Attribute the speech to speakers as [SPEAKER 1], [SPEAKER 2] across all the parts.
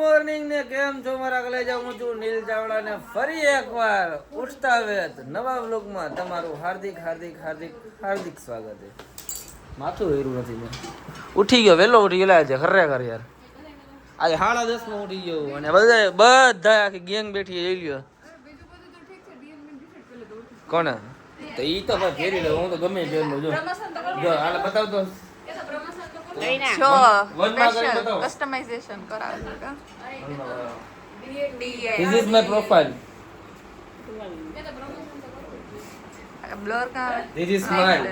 [SPEAKER 1] Morning ને કેમ છો મારા કલેજા? હું છું નીલ ચાવડા ને ફરી એકવાર ઉઠતા વેત નવા વ્લોગમાં તમારું હાર્દિક હાર્દિક હાર્દિક હાર્દિક સ્વાગત છે. માથું હેરું નથી મેં ઉઠી ગયો, વહેલો ઉઠી ગયો આજે ખરેખર યાર. આજે 10:30 માં ઉઠી ગયો અને બધા આખી ગેંગ બેઠી જઈ લ્યો. કોને તો ઈ તો ભાઈ ફેરી લે, હું તો ગમે ફેરનો જો હાલ બતાવ તો
[SPEAKER 2] કસ્ટમાઇઝેશન કરાવેલું કા
[SPEAKER 1] This is my profile.
[SPEAKER 2] Blur કા
[SPEAKER 1] This is mine.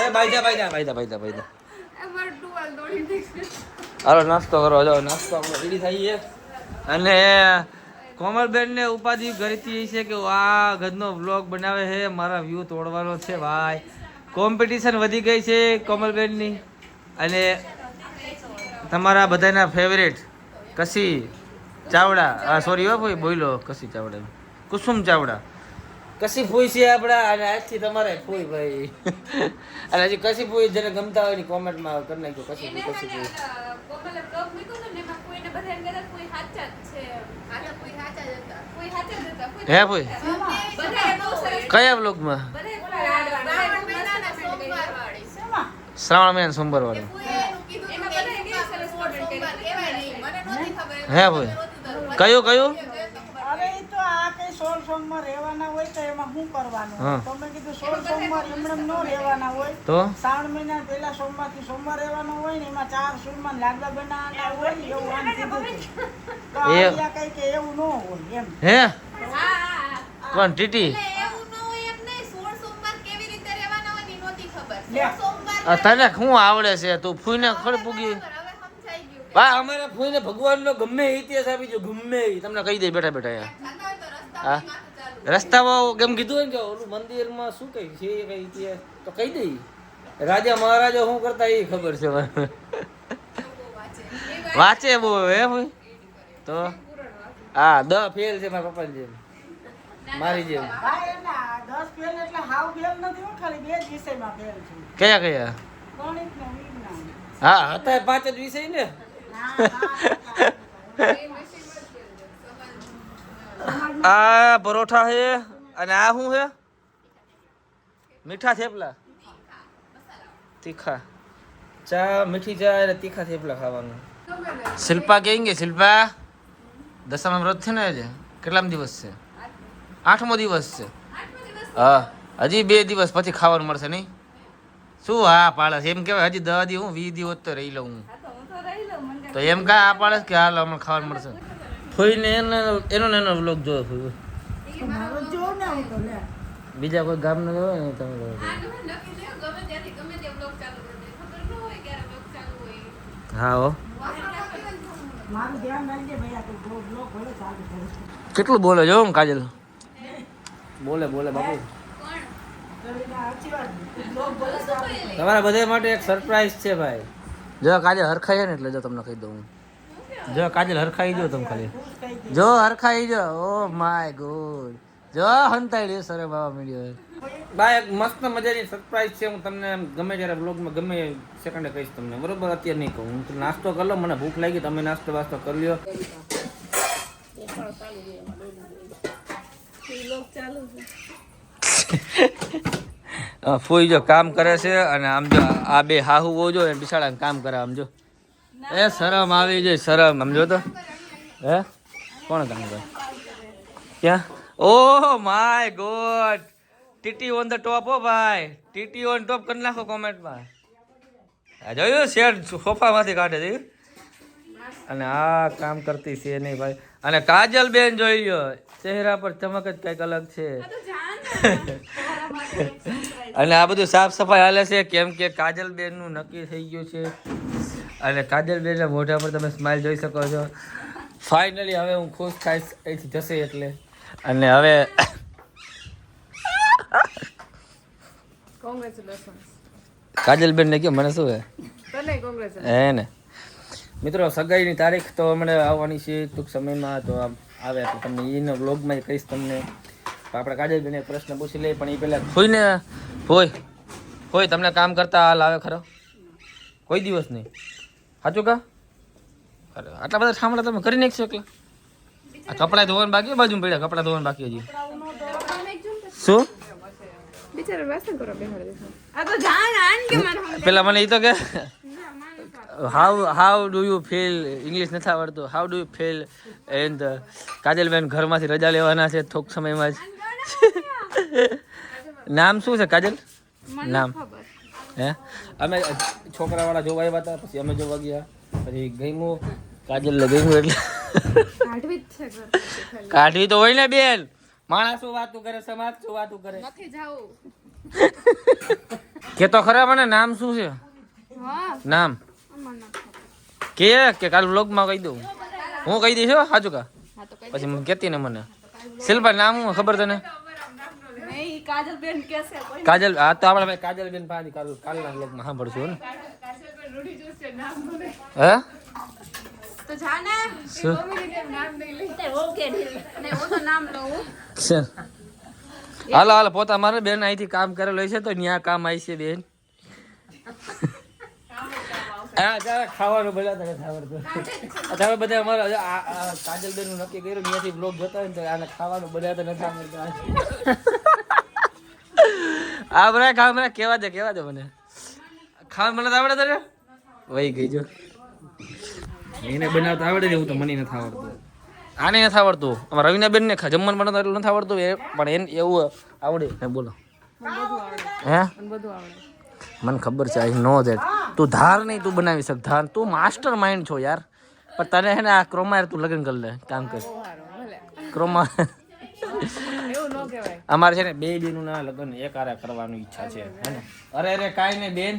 [SPEAKER 1] એ બાઈજા હાલો નાસ્તો કરો. જાઓ નાસ્તો આપણો રેડી થઈ છે. અને કોમલબેન ને ઉપાધિ ઘરેથી છે કે આ ગજનો વ્લોગ બનાવે છે, મારા વ્યૂ તોડવાનો છે ભાઈ. કોમ્પિટિશન વધી ગઈ છે કોમલબેનની. અને તમારા બધાના ફેવરેટ કસી ચાવડા, સોરી હો ભાઈ બોલો, કસી ચાવડા, કુસુમ ચાવડા, કસી ફૂઈ છે આપણા. અને આજથી તમારે ફૂઈ ભાઈ. અને હજી કસી ફૂઈ જેને ગમતા હોય ની કોમેન્ટમાં કરી નાખજો. કસી ફૂઈ હે ફૂઈ કયા બ્લોગમાં? શ્રાવણ મહિના સોમવાર વાળો હે ભાઈ કયું
[SPEAKER 3] અરે ઈ તો આ કઈ 16 સોમવાર રહેવાના હોય તો એમાં શું કરવાનું? તો મેં કીધું 16 સોમવાર એમણે ન રહેવાના હોય
[SPEAKER 1] તો
[SPEAKER 3] શ્રાવણ મહિના પહેલા સોમવાર થી સોમવાર રહેવાનો હોય ને એમાં 4 સોમવાર લાડવા બનાવવાના હોય એવું આમ કીધું છે. તો આ કઈ કે એવું ન હોય એમ.
[SPEAKER 1] હે કોણ ટીટી તને શું આવડે છે? તું ફૂઈને ખડ પૂગી ભાઈ. અમારા ફૂઈને ભગવાનનો ગમે ઇતિહાસ આપી જો, ગમે તમને કહી દે બેઠા બેઠા. હા રસ્તામાં કેમ કીધું હોય ને કે ઓલું મંદિરમાં શું કઈ છે કઈ ઇતિહાસ તો કહી દઈ. રાજા મહારાજા શું કરતા એ ખબર છે વાંચે બહુ હે ભાઈ. તો હા 10 ફેલ છે મારા પપ્પાની જેમ, મારી જેમ.
[SPEAKER 3] ભાઈ એના 10 ફેલ એટલે હાવ ફેલ નથી હો, ખાલી 2 જ વિષયમાં ફેલ છે.
[SPEAKER 1] કયા કયા?
[SPEAKER 3] ગણિત ને વિજ્ઞાન.
[SPEAKER 1] હા હતા 5 જ વિષય ને. આ પરોઠા છે અને આ શું છે? મીઠા થેપલા, તીખા ચા, મીઠી ચા અને તીખા થેપલા ખાવાનું. શિલ્પા કહેંગે શિલ્પા દશામાં વ્રત છે ને આજે? કેટલામો દિવસ છે? 8મો દિવસ છે. હા હજી 2 દિવસ પછી ખાવાનું મળશે નહીં? શું હા પાડે એમ કેવાય? હજી 10 દી હું 20 દિવસ તો રહી લઉં હું તો એમ કા આ પાડે કે હાલ અમને ખાવાનું મળશે. ફોઈને એનો વ્લોગ જોયો ફોઈ.
[SPEAKER 3] મારો જો ને હું તો લે
[SPEAKER 1] બીજા કોઈ ગામ નો હોય ને તમે હા હો
[SPEAKER 3] મારું ધ્યાન રાખજે ભાઈ, આ તો બ્લોગ ભલે ચાલુ કરે.
[SPEAKER 1] કેટલું બોલે જો કાજલ બોલે બાપુ. તમારા બધા માટે એક સરપ્રાઈઝ છે ભાઈ. જો કાજલ હરખાઈ ને એટલે જો તમને કહી દઉં. જો કાજલ હરખાઈ જો તમે ખાલી જો હરખાઈ જો. ઓ માય ગોડ જો હંતાઈ સરે બાબા મીડિયો ભાઈ. એક મસ્ત મજાની સરપ્રાઈઝ છે. હું તમને ગમે ત્યારે બ્લોગમાં ગમે સેકન્ડે કહીશ તમને, બરોબર? અત્યારે નહીં કહું. હું નાસ્તો કરી લો, મને ભૂખ લાગી, તમે નાસ્તો વાસ્તો કરી લ્યો. ફૂઈ જો કામ કરે છે અને આમ જો આ બે હાહુ જો બિસાડા કામ કરે. આમ જો એ શરમ આવી જાય, શરમ. આમ જો તો હે કોણ કામ કરે ક્યાં? Oh my God, TT on the top હો ભાઈ. ટીટી ઓન ટોપ કરી નાખો કોમેન્ટમાં. જોયું શેર સોફામાંથી કાઢે છે. અને આ કામ કરતી છે નહીં ભાઈ. અને કાજલ બેન જોઈ લો, ચહેરા પર ચમક જ કંઈક અલગ છે. અને આ બધું સાફ સફાઈ હાલે છે કેમ કે કાજલ બેન નું નક્કી થઈ ગયું છે. અને કાજલ બેન ના મોઢા પર તમે સ્માઈલ જોઈ શકો છો. ફાઇનલી હવે હું ખુશ થઈશ અહીંથી જશે એટલે. અને હવે કાજલ બેન ને કે મને શું હે ને મિત્રો સગાઈની તારીખ તો હમણાં આવવાની છે ટૂંક સમયમાં. તો આવે તો તમને એનો વ્લોગમાં કહીશ તમને. આપણે કાજલ બેન એક પ્રશ્ન પૂછી લઈએ પણ એ પહેલા ફોઈને હોય તમને કામ કરતા હાલ આવે ખરો? કોઈ દિવસ નહીં. સાચું કા? અરે આટલા બધા ઠામડા તમે કરી નાખશો એકલા? આ કપડાં ધોવાનું બાકી બાજુ પડ્યા, કપડાં ધોવાનું બાકી હજી. શું
[SPEAKER 2] બિચારા વાસણ કરો બેહાડે છે. આ તો જાન આન કે મારા
[SPEAKER 1] પેલા મને એ તો કે how do you feel, English નથી આવડતું, how do you feel and કાજલબેન ઘરમાંથી રજા લેવાના છે થોક સમયમાં જ. નામ શું છે કાજલ? નામ હે અમે છોકરાવાળા જોવા આવ્યા હતા, પછી અમે જોવા ગયા, પછી ગઈમું કાજલ ગઈમું એટલે
[SPEAKER 2] કાઢવી જ છે ઘર.
[SPEAKER 1] કાઢવી તો હોય ને બેન, માણસ શું વાતું કરે, સમાજ શું વાતું કરે.
[SPEAKER 2] નથી જાવું.
[SPEAKER 1] કે તો ખરા મને નામ શું છે?
[SPEAKER 2] હા
[SPEAKER 1] નામ
[SPEAKER 2] મને
[SPEAKER 1] કે કાલ વ્લોગમાં કહી દઉં, હું કહી દઈશ હો, સાચું કા?
[SPEAKER 2] હા તો કઈ
[SPEAKER 1] પછી મને કહેતી ને મને શિલ્પા નામ હું ખબર તને?
[SPEAKER 2] નહીં કાજલ બેન કેસે કોઈ
[SPEAKER 1] કાજલ, હા તો આપણે ભાઈ કાજલબેન પાછી કાલના વ્લોગમાં સાંભળશું ને. હે
[SPEAKER 2] તો જાને
[SPEAKER 1] શું?
[SPEAKER 2] નામ નહીં લે ઓકે નહીં હું તો નામ લઉં.
[SPEAKER 1] છે હાલો હાલો પોતા મારે બેન અહીંથી કામ કરેલો છે તો ત્યાં કામ આવી છે બેન. હા ચાલો ખાવાનું બધા તને આવડતું. તમે બધા અમારા કાજલબેન નું નક્કી કર્યું ત્યાંથી બ્લોગ જોતા હોય ને તો આને ખાવાનું બધા તો નથી આવડતું. આ બધા ખાવા કેવા દે મને ખાવાનું મને તો આવડે તને વહી ગઈ જો. એને બનાવતા આવડે ને એવું તો મને નથી આવડતું. આને નથી આવડતું, અમારા રવિના બેન ને જમવાનું બનાવતા એટલું નથી આવડતું પણ એને એવું આવડે ને. બોલો હે
[SPEAKER 2] બધું આવડે.
[SPEAKER 1] મને ખબર છે આઈ નો ધેટ. તું ધાર નહીં તું બનાવી શક ધાર, તું માસ્ટર માઇન્ડ છો યાર. પણ તને હે ને આ ક્રોમા તું લગ્ન કરી લે, કામ કર ક્રોમા.
[SPEAKER 2] એવું ન કહેવાય.
[SPEAKER 1] અમારે છે ને બે બેનું ના લગ્ન એક આરે કરવાની ઈચ્છા છે હે ને. અરે કાંઈ નહીં બેન,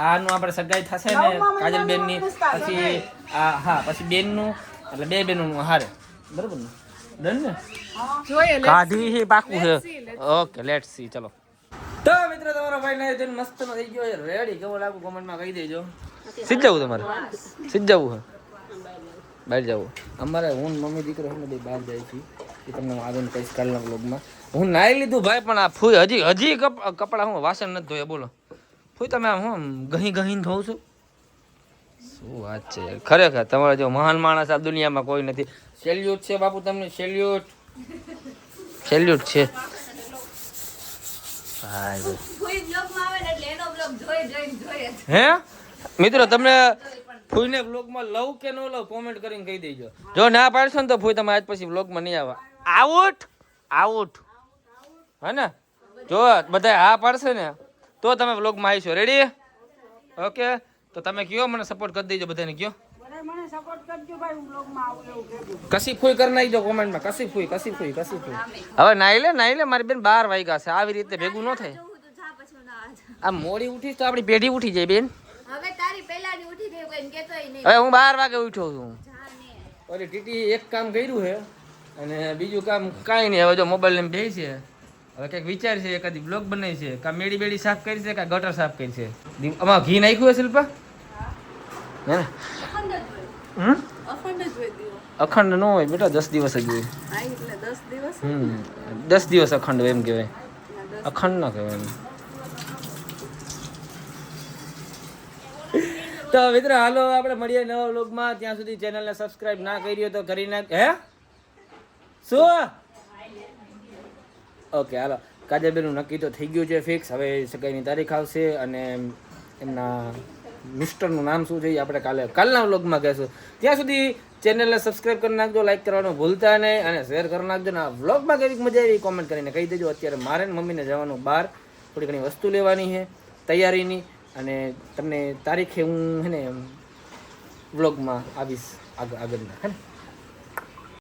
[SPEAKER 1] આનું આપણે સગાઈ થશે ને કાજલ બેન ની, પછી હા પછી બેન નું એટલે બે બેનું હારે બરોબર ને, ડન ને?
[SPEAKER 2] જોઈએ
[SPEAKER 1] કાઢી છે પાકું છે. Okay let's see. ચલો તો મિત્રો તમારો ભાઈ ને જન મસ્ત નો થઈ ગયો છે રેડી. કેવો લાગુ કોમેન્ટમાં કહી દેજો. સીધ જવું તમારે? સીધ જવું હે? બહાર જવું અમારે? હું મમ્મી દીકરો છે ને બે બહાર જાય છે, એ તમને હું આગળ કહીશ કાલના વ્લોગમાં. હું નાઈ લીધું ભાઈ પણ આ ફૂઈ હજી કપડા હું વાસણ નથી ધોયા. બોલો ફૂઈ તમે આમ હું ગહીને ધોઉં છું? શું વાત છે યાર, ખરેખર તમારા જો મહાન માણસ આ દુનિયામાં કોઈ નથી. સેલ્યુટ છે બાપુ તમને, સેલ્યુટ છે. હે મિત્રો તમને ફૂઈને બ્લોગમાં લવ કે ન લવ કોમેન્ટ કરીને કહી દેજો. જો ના પાડશો ને તો ફૂઈ તમે આજ પછી બ્લોગમાં નહીં આવવા. આઉટ હે ને? જો બધા હા પાડશે ને તો તમે બ્લોગમાં આવીશો. રેડી? ઓકે તો તમે કયો મને સપોર્ટ કરી દેજો બધાને. કયો
[SPEAKER 3] મને સપોર્ટ કરજો ભાઈ, હું બ્લોગમાં આવું એવું કહેજો.
[SPEAKER 1] કસી ફૂઈ કરી નાખજો કોમેન્ટમાં. કસી ફૂઈ. હવે નાઈ લે મારી બેન 12 વાગ્યા છે, આવી રીતે ભેગું ન થાય. આ મોડી ઉઠીશ તો આપણી પેઢી ઉઠી જાય બેન.
[SPEAKER 2] હવે તારી પહેલાની ઉઠી ગઈ કોઈ કેતોય નહીં.
[SPEAKER 1] હવે હું 12 વાગે ઉઠ્યો છું. ઓલી ટીટી એક કામ કર્યું છે અને બીજું કામ કાંઈ નહીં. હવે જો મોબાઈલ લઈને બેસી છે, હવે કંઈક વિચાર છે, એકાદી બ્લોગ બનાવી છે, કાં મેડી બેડી સાફ કરી છે, કાં ગટર સાફ કરી છે. આમાં ઘી નાખ્યું હશે શિલ્પા? હે ને? અખંડ ન હોય બેટા, 10 દિવસ જ હોય. 10 દિવસ અખંડ હોય એમ કહેવાય, અખંડ ના કહેવાય એમ. તો મિત્રો હાલો આપણે મળીએ નવા વ્લોગમાં. ત્યાં સુધી ચેનલને સબસ્ક્રાઇબ ના કરી હોય તો કરી નાખ. હે શું? ઓકે હાલો. કાજલબેનનું નક્કી તો થઈ ગયું છે ફિક્સ. હવે સગાઈની તારીખ આવશે અને એમના મિસ્ટરનું નામ શું છે એ આપણે કાલના વ્લોગમાં કહેશું. ત્યાં સુધી ચેનલને સબસ્ક્રાઇબ કરી નાખજો, લાઈક કરવાનું ભૂલતા નહીં અને શેર કરી નાખજો. ને આ વ્લોગમાં કેવી મજા આવી કોમેન્ટ કરીને કહી દેજો. અત્યારે મારે ને મમ્મીને જવાનું બહાર, થોડી ઘણી વસ્તુ લેવાની છે તૈયારીની, અને તમને તારીખે હું હે ને વ્લોગમાં આવીશ આગળના હે ને.